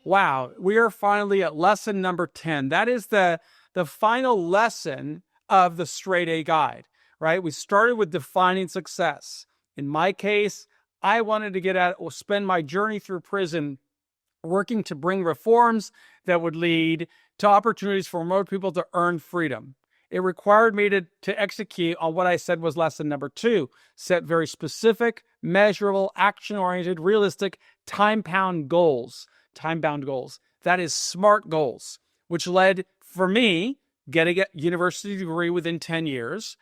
Wow, we are finally at lesson number 10. That is the final lesson of the straight A guide, right? We started with defining success. In my case, I wanted to get out or spend my journey through prison working to bring reforms that would lead to opportunities for more people to earn freedom. It required me to execute on what I said was lesson number 2, set very specific, measurable, action-oriented, realistic, time-bound goals. That is SMART goals, which led for me getting a university degree within 10 years,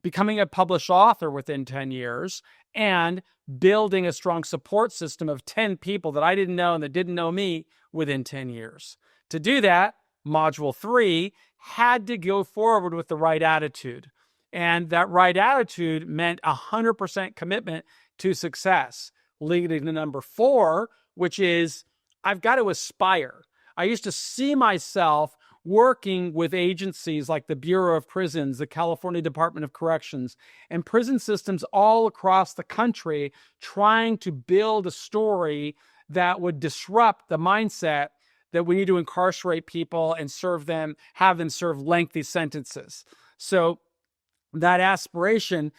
becoming a published author within 10 years, and building a strong support system of 10 people that I didn't know and that didn't know me within 10 years. To do that, Module 3 had to go forward with the right attitude. And that right attitude meant 100% commitment to success, leading to number 4, which is I've got to aspire. I used to see myself working with agencies like the Bureau of Prisons, the California Department of Corrections, and prison systems all across the country, trying to build a story that would disrupt the mindset that we need to incarcerate people and have them serve lengthy sentences. So that aspiration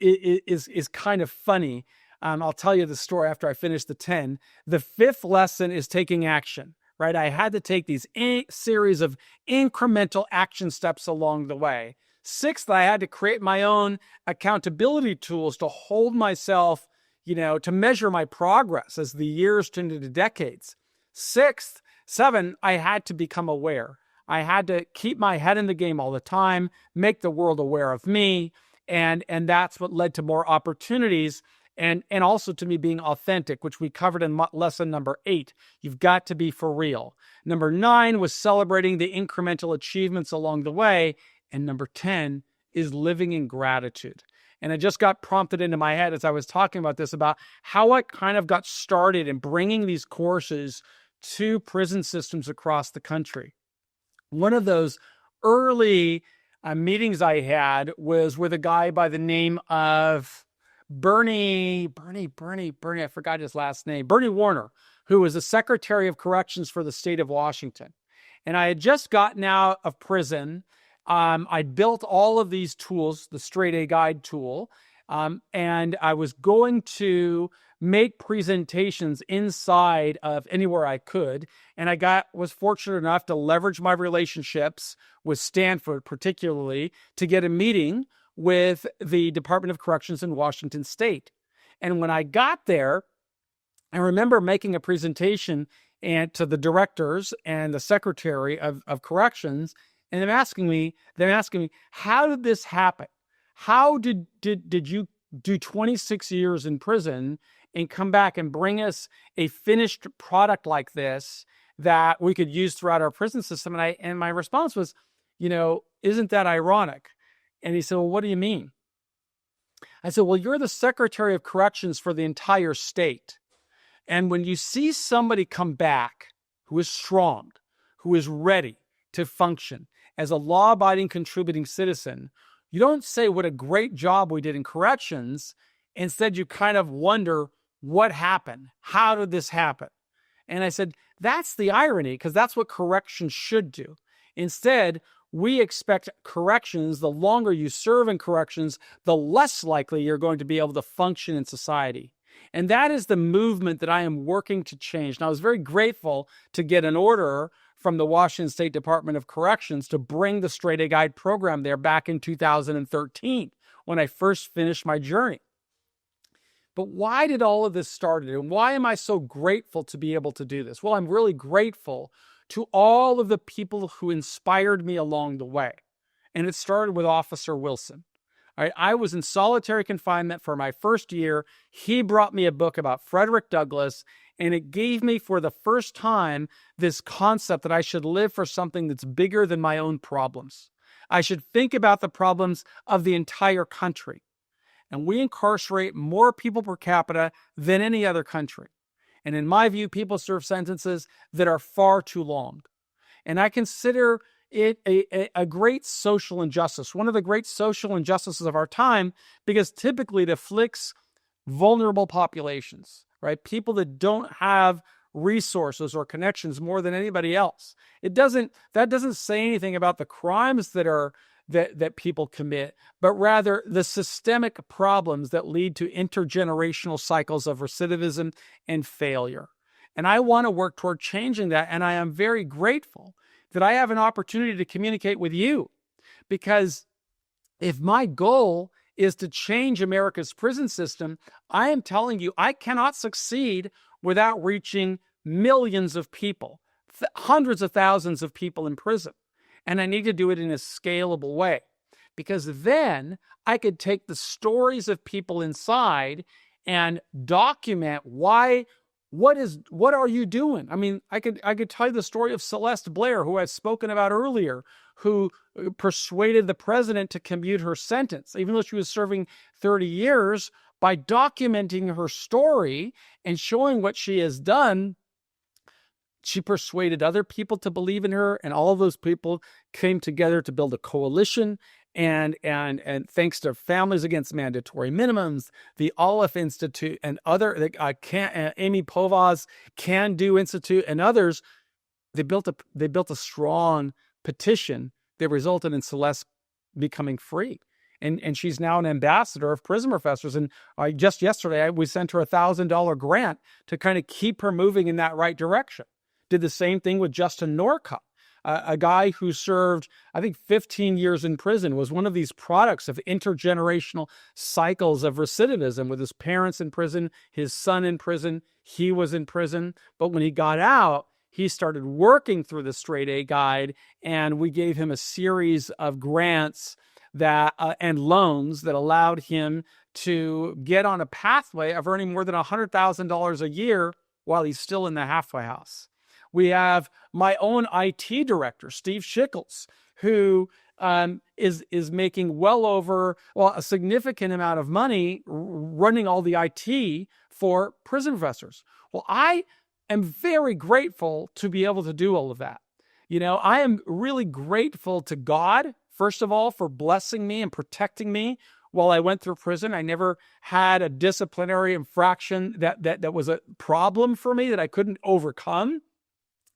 is kind of funny. I'll tell you the story after I finish the 10. The 5th lesson is taking action. Right? I had to take these series of incremental action steps along the way. 6th, I had to create my own accountability tools to hold myself, to measure my progress as the years turned into decades. 7, I had to become aware. I had to keep my head in the game all the time, make the world aware of me, and that's what led to more opportunities. And also to me being authentic, which we covered in lesson number 8. You've got to be for real. Number 9 was celebrating the incremental achievements along the way. And number 10 is living in gratitude. And it just got prompted into my head as I was talking about this, about how I kind of got started in bringing these courses to prison systems across the country. One of those early meetings I had was with a guy by the name of Bernie, I forgot his last name, Bernie Warner, who was the Secretary of Corrections for the state of Washington. And I had just gotten out of prison. I built all of these tools, the Straight A Guide tool, and I was going to make presentations inside of anywhere I could. And I was fortunate enough to leverage my relationships with Stanford, particularly, to get a meeting with the Department of Corrections in Washington State. And when I got there, I remember making a presentation to the directors and the Secretary of Corrections, and they're asking me, how did this happen? How did you do 26 years in prison and come back and bring us a finished product like this that we could use throughout our prison system? And my response was, isn't that ironic? And he said, well, what do you mean? I said, well, you're the Secretary of Corrections for the entire state. And when you see somebody come back who is strong, who is ready to function as a law-abiding, contributing citizen, you don't say what a great job we did in corrections. Instead, you kind of wonder what happened. How did this happen? And I said, that's the irony, because that's what corrections should do. Instead, we expect corrections, the longer you serve in corrections, the less likely you're going to be able to function in society. And that is the movement that I am working to change. And I was very grateful to get an order from the Washington State Department of Corrections to bring the Straight A Guide program there back in 2013, when I first finished my journey. But why did all of this start? And why am I so grateful to be able to do this? Well, I'm really grateful to all of the people who inspired me along the way. And it started with Officer Wilson. All right, I was in solitary confinement for my first year. He brought me a book about Frederick Douglass, and it gave me for the first time this concept that I should live for something that's bigger than my own problems. I should think about the problems of the entire country. And we incarcerate more people per capita than any other country. And in my view, people serve sentences that are far too long. And I consider it a great social injustice, one of the great social injustices of our time, because typically it afflicts vulnerable populations, right? People that don't have resources or connections more than anybody else. That doesn't say anything about the crimes that people commit, but rather the systemic problems that lead to intergenerational cycles of recidivism and failure. And I want to work toward changing that. And I am very grateful that I have an opportunity to communicate with you, because if my goal is to change America's prison system, I am telling you, I cannot succeed without reaching millions of people, hundreds of thousands of people in prison. And I need to do it in a scalable way, because then I could take the stories of people inside and document what are you doing? I mean, I could tell you the story of Celeste Blair, who I've spoken about earlier, who persuaded the president to commute her sentence, even though she was serving 30 years, by documenting her story and showing what she has done. She persuaded other people to believe in her, and all of those people came together to build a coalition. And thanks to Families Against Mandatory Minimums, the Olive Institute, and other Amy Povaz's Can Do Institute, and others, they built a strong petition that resulted in Celeste becoming free. And she's now an ambassador of prison professors. And just yesterday, we sent her $1,000 grant to kind of keep her moving in that right direction. Did the same thing with Justin Norco, a guy who served, I think, 15 years in prison, was one of these products of intergenerational cycles of recidivism, with his parents in prison, his son in prison, he was in prison. But when he got out, he started working through the Straight A Guide, and we gave him a series of grants and loans that allowed him to get on a pathway of earning more than $100,000 a year while he's still in the halfway house. We have my own IT director, Steve Schickles, who is making a significant amount of money running all the IT for prison professors. Well, I am very grateful to be able to do all of that. I am really grateful to God, first of all, for blessing me and protecting me while I went through prison. I never had a disciplinary infraction that was a problem for me that I couldn't overcome.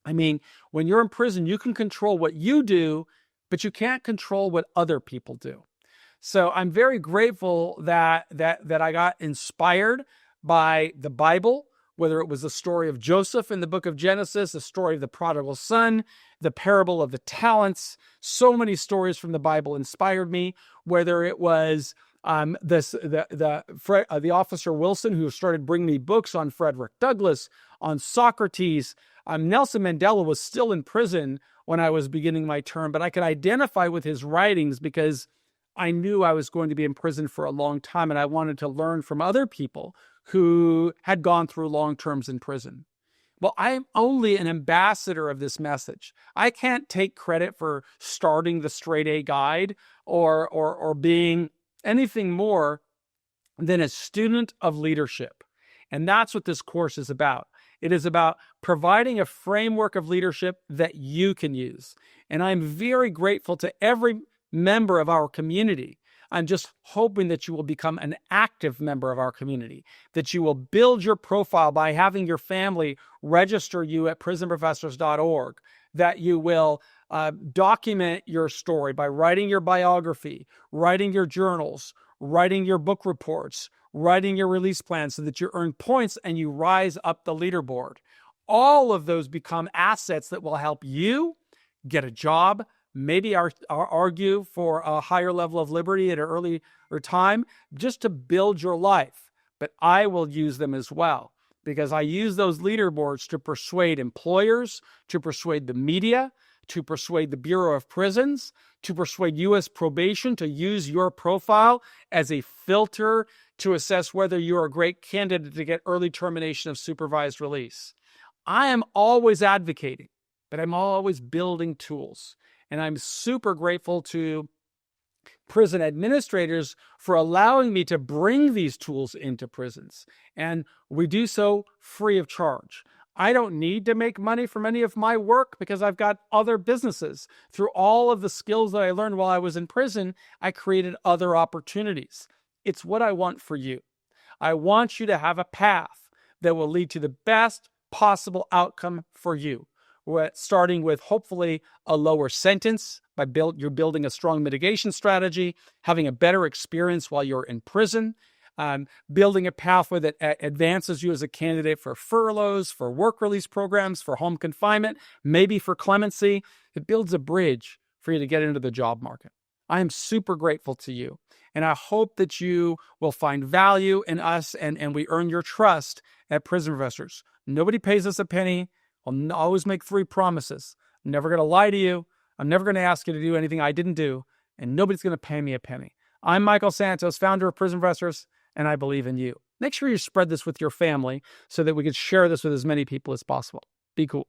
I mean, when you're in prison, you can control what you do, but you can't control what other people do. So I'm very grateful that I got inspired by the Bible, whether it was the story of Joseph in the book of Genesis, the story of the prodigal son, the parable of the talents. So many stories from the Bible inspired me, whether it was the officer Wilson, who started bringing me books on Frederick Douglass, on Socrates. Nelson Mandela was still in prison when I was beginning my term, but I could identify with his writings because I knew I was going to be in prison for a long time, and I wanted to learn from other people who had gone through long terms in prison. Well, I'm only an ambassador of this message. I can't take credit for starting the Straight A Guide or being anything more than a student of leadership. And that's what this course is about. It is about providing a framework of leadership that you can use. And I'm very grateful to every member of our community. I'm just hoping that you will become an active member of our community, that you will build your profile by having your family register you at prisonprofessors.org, that you will document your story by writing your biography, writing your journals, writing your book reports, writing your release plan so that you earn points and you rise up the leaderboard. All of those become assets that will help you get a job, maybe argue for a higher level of liberty at an earlier time, just to build your life. But I will use them as well, because I use those leaderboards to persuade employers, to persuade the media, to persuade the Bureau of Prisons, to persuade U.S. probation to use your profile as a filter to assess whether you're a great candidate to get early termination of supervised release. I am always advocating, but I'm always building tools. And I'm super grateful to prison administrators for allowing me to bring these tools into prisons. And we do so free of charge. I don't need to make money from any of my work because I've got other businesses. Through all of the skills that I learned while I was in prison, I created other opportunities. It's what I want for you. I want you to have a path that will lead to the best possible outcome for you. We're starting with hopefully a lower sentence by you're building a strong mitigation strategy, having a better experience while you're in prison, building a pathway that advances you as a candidate for furloughs, for work release programs, for home confinement, maybe for clemency. It builds a bridge for you to get into the job market. I am super grateful to you, and I hope that you will find value in us and we earn your trust at Prison Professors. Nobody pays us a penny. I'll always make 3 promises. I'm never going to lie to you. I'm never going to ask you to do anything I didn't do, and nobody's going to pay me a penny. I'm Michael Santos, founder of Prison Professors, and I believe in you. Make sure you spread this with your family so that we can share this with as many people as possible. Be cool.